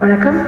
வணக்கம்.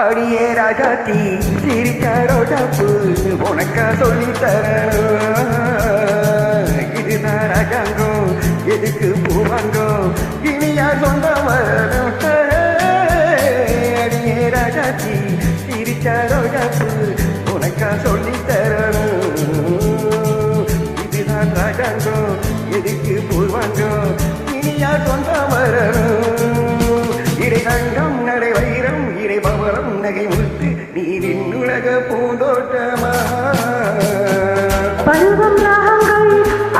அடியே ராஜாத்தி சிரிக்காரோடப்பு உனக்கா சொல்லி தரணும். இதுதான் ராஜாங்கம் எதுக்கு பூவாங்கம் இனியா சொந்த வரணும். அடியே ராஜாத்தி சிரிக்காரோடப்பு உனக்கா சொல்லி தரணும். இதுதான் ராஜாங்கம் எதுக்கு பூவாங்கம் இனியா சொந்த வரணும். இடை தங்கம் நடை வைரம் இடை பவரம் நகை முத்து நீரின் உலக பூந்தோட்டமா பருவம் ராகங்கள்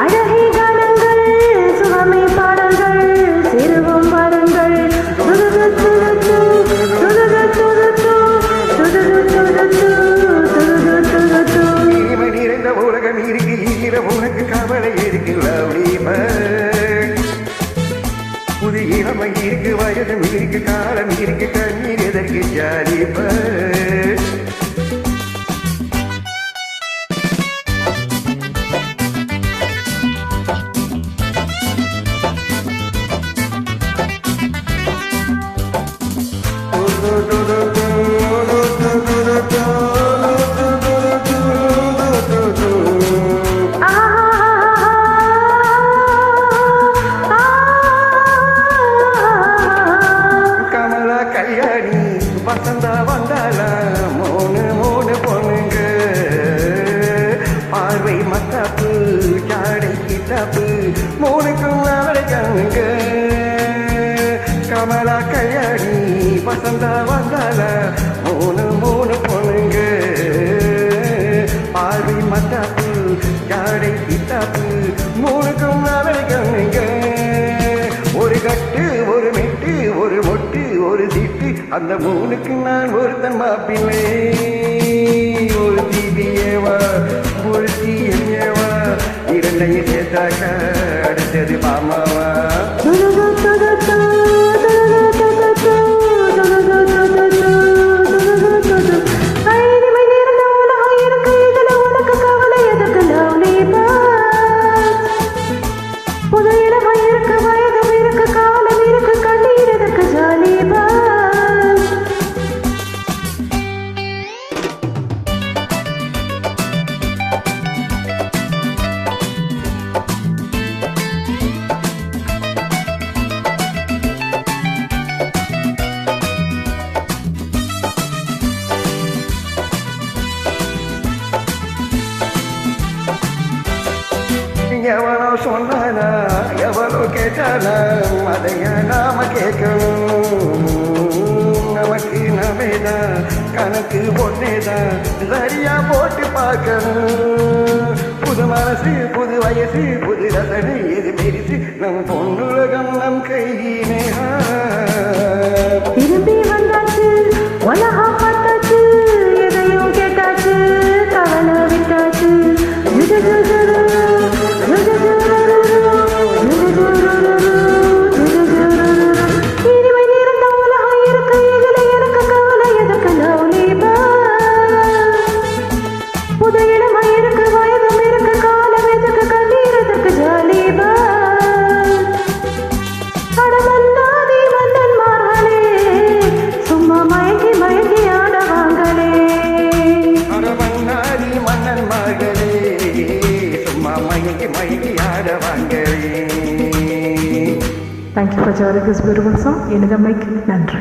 அழகை கானங்கள் சுகமே பாடல்கள் சிறுவம் பாடங்கள் நிறைந்த உலகம் இருக்கு ஈர உனக்கு கவலை இருக்கு லவ்லி புது இளமை இருக்கு வயதும் இருக்கு காலம் இருக்கு கண்ணீர் எதற்கு ஜாலி வசந்தா வந்தால மூணு மூணு பொண்ணுங்க பார்வை மத்தாப்பு சாடை கிட்டாப்பு மூணுக்கும் அவளை கண்ணுங்க கமலா கல்யாணி வசந்தா வந்தால மூணு மூணு பொண்ணுங்க பார்வை மத்தாப்பு சாடை கிட்டாப்பு மூணுக்கும் அவளை கண்ணுங்க ஒரு கட்டு ஒரு மெட்டு ஒரு மொட்டு ஒரு சீட்டு அந்த மூணுக்கு நான் ஒருத்தன் மாப்பிள்ளை ஒரு தீபியேவா ஒரு தீயேவா இரண்டையும் சேர்த்தாக்க அடுத்தது மாமாவா எவனோ சொன்னானா எவனோ கேட்டானா அதைய நாம கேட்கணும். நமக்கு நவேதான் கணக்கு பொண்ணேதான் சரியா போட்டு பார்க்கணும். புது மனசு புது வயசு புது ரசனை எது பெருசு நம் பொண்ணுலகம் நம் கையினே திரும்பி வந்தாச்சு மயங்கி மயங்கி ஆட வாங்கவே. தேங்க்யூ ஃபார் ஜாலிங் திஸ் பியூட்டிஃபுல் சாங். இனிதமைக்கு நன்றி.